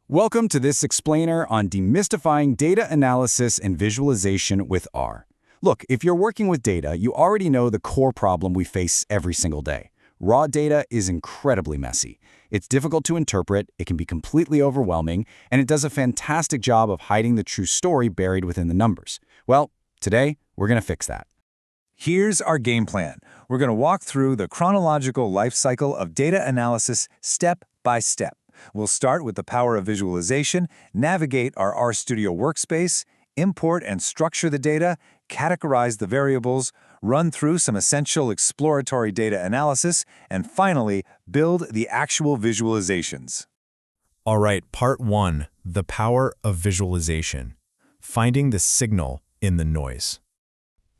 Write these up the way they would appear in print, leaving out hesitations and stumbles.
Welcome to this explainer on demystifying data analysis and visualization with R. Look, if you're working with data, you already know the core problem we face every single day. Raw data is incredibly messy. It's difficult to interpret, it can be completely overwhelming, and it does a fantastic job of hiding the true story buried within the numbers. Well, today, we're going to fix that. Here's our game plan. We're going to walk through the chronological life cycle of data analysis step by step. We'll start with the power of visualization, navigate our RStudio workspace, import and structure the data, categorize the variables, run through some essential exploratory data analysis, and finally, build the actual visualizations. All right, part 1, the power of visualization. Finding the signal in the noise.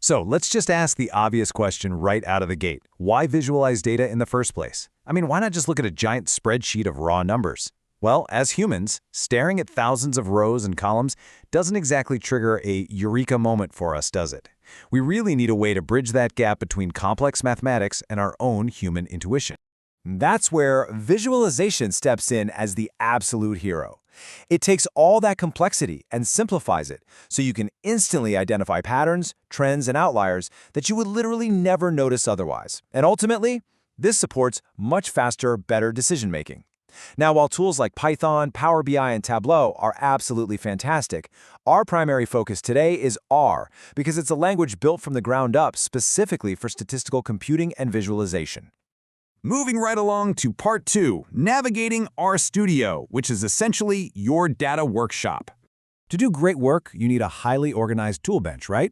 So let's just ask the obvious question right out of the gate. Why visualize data in the first place? I mean, why not just look at a giant spreadsheet of raw numbers? Well, as humans, staring at thousands of rows and columns doesn't exactly trigger a eureka moment for us, does it? We really need a way to bridge that gap between complex mathematics and our own human intuition. That's where visualization steps in as the absolute hero. It takes all that complexity and simplifies it so you can instantly identify patterns, trends, and outliers that you would literally never notice otherwise. And ultimately, this supports much faster, better decision-making. Now, while tools like Python, Power BI, and Tableau are absolutely fantastic, our primary focus today is R because it's a language built from the ground up specifically for statistical computing and visualization. Moving right along to part 2, navigating RStudio, which is essentially your data workshop. To do great work, you need a highly organized toolbench, right?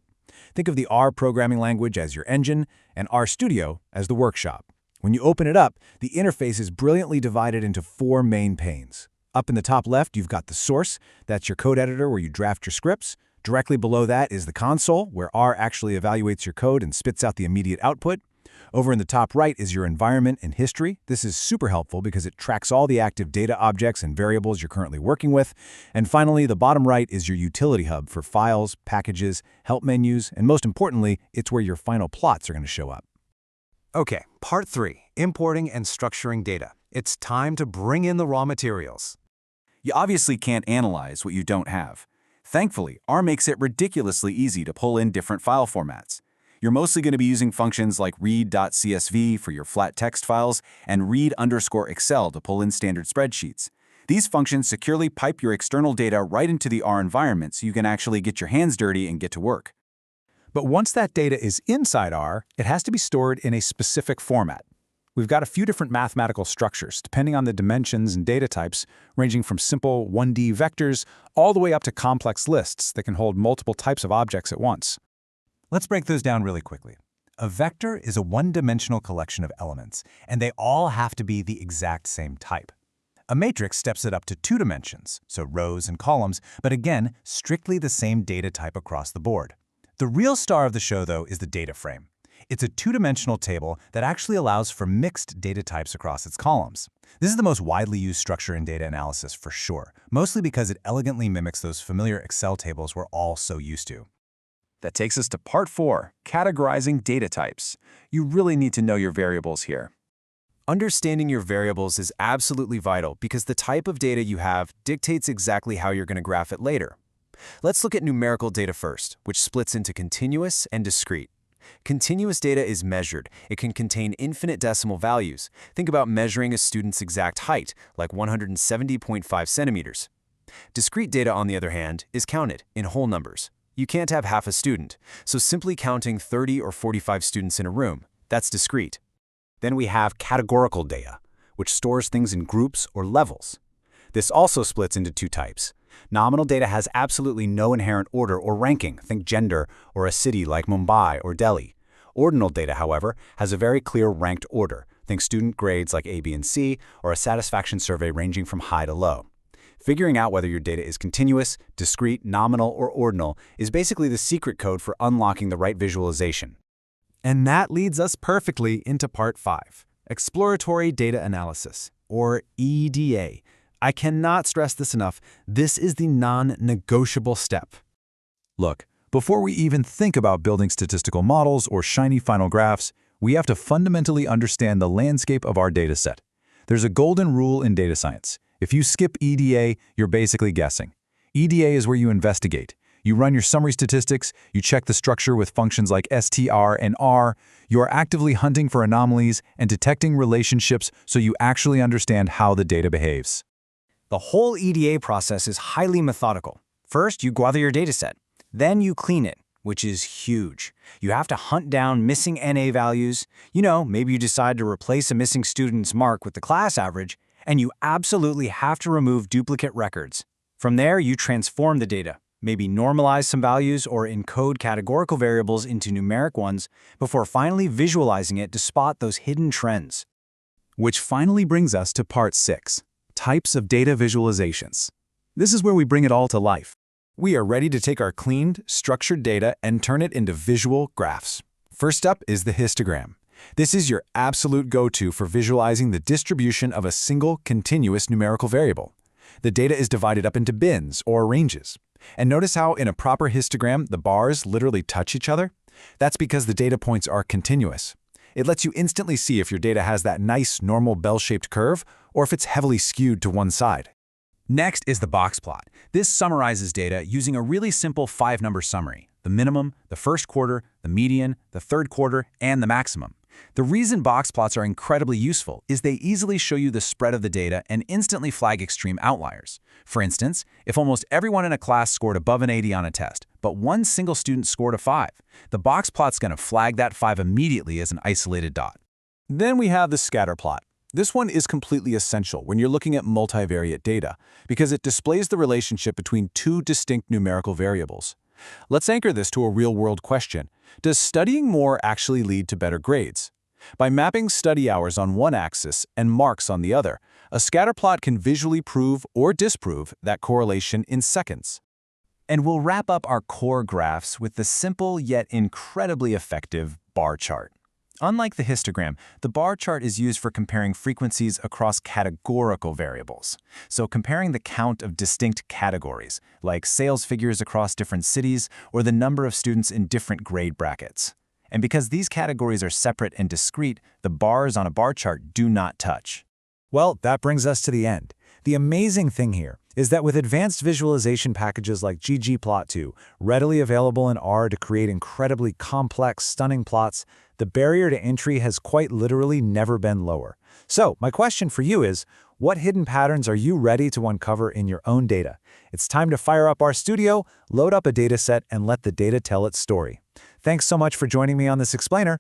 Think of the R programming language as your engine and RStudio as the workshop. When you open it up, the interface is brilliantly divided into 4 main panes. Up in the top left, you've got the source. That's your code editor where you draft your scripts. Directly below that is the console, where R actually evaluates your code and spits out the immediate output. Over in the top right is your environment and history. This is super helpful because it tracks all the active data objects and variables you're currently working with. And finally, the bottom right is your utility hub for files, packages, help menus, and most importantly, it's where your final plots are going to show up. Okay, part 3, importing and structuring data. It's time to bring in the raw materials. You obviously can't analyze what you don't have. Thankfully, R makes it ridiculously easy to pull in different file formats. You're mostly going to be using functions like read.csv for your flat text files and read_excel to pull in standard spreadsheets. These functions securely pipe your external data right into the R environment so you can actually get your hands dirty and get to work. But once that data is inside R, it has to be stored in a specific format. We've got a few different mathematical structures, depending on the dimensions and data types, ranging from simple 1D vectors all the way up to complex lists that can hold multiple types of objects at once. Let's break those down really quickly. A vector is a one-dimensional collection of elements, and they all have to be the exact same type. A matrix steps it up to 2 dimensions, so rows and columns, but again, strictly the same data type across the board. The real star of the show, though, is the data frame. It's a 2-dimensional table that actually allows for mixed data types across its columns. This is the most widely used structure in data analysis for sure, mostly because it elegantly mimics those familiar Excel tables we're all so used to. That takes us to part 4, categorizing data types. You really need to know your variables here. Understanding your variables is absolutely vital because the type of data you have dictates exactly how you're going to graph it later. Let's look at numerical data first, which splits into continuous and discrete. Continuous data is measured. It can contain infinite decimal values. Think about measuring a student's exact height, like 170.5 centimeters. Discrete data, on the other hand, is counted in whole numbers. You can't have half a student, so simply counting 30 or 45 students in a room, that's discrete. Then we have categorical data, which stores things in groups or levels. This also splits into 2 types. Nominal data has absolutely no inherent order or ranking, think gender or a city like Mumbai or Delhi. Ordinal data, however, has a very clear ranked order, think student grades like A, B, and C, or a satisfaction survey ranging from high to low. Figuring out whether your data is continuous, discrete, nominal, or ordinal is basically the secret code for unlocking the right visualization. And that leads us perfectly into part 5, exploratory data analysis, or EDA. I cannot stress this enough. This is the non-negotiable step. Look, before we even think about building statistical models or shiny final graphs, we have to fundamentally understand the landscape of our data set. There's a golden rule in data science. If you skip EDA, you're basically guessing. EDA is where you investigate. You run your summary statistics, you check the structure with functions like str and r, you are actively hunting for anomalies and detecting relationships so you actually understand how the data behaves. The whole EDA process is highly methodical. First, you gather your dataset. Then you clean it, which is huge. You have to hunt down missing NA values. Maybe you decide to replace a missing student's mark with the class average, and you absolutely have to remove duplicate records. From there, you transform the data, maybe normalize some values or encode categorical variables into numeric ones before finally visualizing it to spot those hidden trends. Which finally brings us to part 6, types of data visualizations. This is where we bring it all to life. We are ready to take our cleaned, structured data and turn it into visual graphs. First up is the histogram. This is your absolute go-to for visualizing the distribution of a single continuous numerical variable. The data is divided up into bins or ranges. And notice how in a proper histogram, the bars literally touch each other? That's because the data points are continuous. It lets you instantly see if your data has that nice, normal bell-shaped curve or if it's heavily skewed to one side. Next is the box plot. This summarizes data using a really simple 5-number summary: the minimum, the first quarter, the median, the third quarter, and the maximum. The reason box plots are incredibly useful is they easily show you the spread of the data and instantly flag extreme outliers. For instance, if almost everyone in a class scored above an 80 on a test, but one single student scored a 5, the box plot's going to flag that 5 immediately as an isolated dot. Then we have the scatter plot. This one is completely essential when you're looking at multivariate data because it displays the relationship between two distinct numerical variables. Let's anchor this to a real-world question. Does studying more actually lead to better grades? By mapping study hours on one axis and marks on the other, a scatter plot can visually prove or disprove that correlation in seconds. And we'll wrap up our core graphs with the simple yet incredibly effective bar chart. Unlike the histogram, the bar chart is used for comparing frequencies across categorical variables. So comparing the count of distinct categories, like sales figures across different cities or the number of students in different grade brackets. And because these categories are separate and discrete, the bars on a bar chart do not touch. Well, that brings us to the end. The amazing thing here is that with advanced visualization packages like ggplot2, readily available in R to create incredibly complex, stunning plots, the barrier to entry has quite literally never been lower. So, my question for you is, what hidden patterns are you ready to uncover in your own data? It's time to fire up RStudio, load up a dataset, and let the data tell its story. Thanks so much for joining me on this explainer.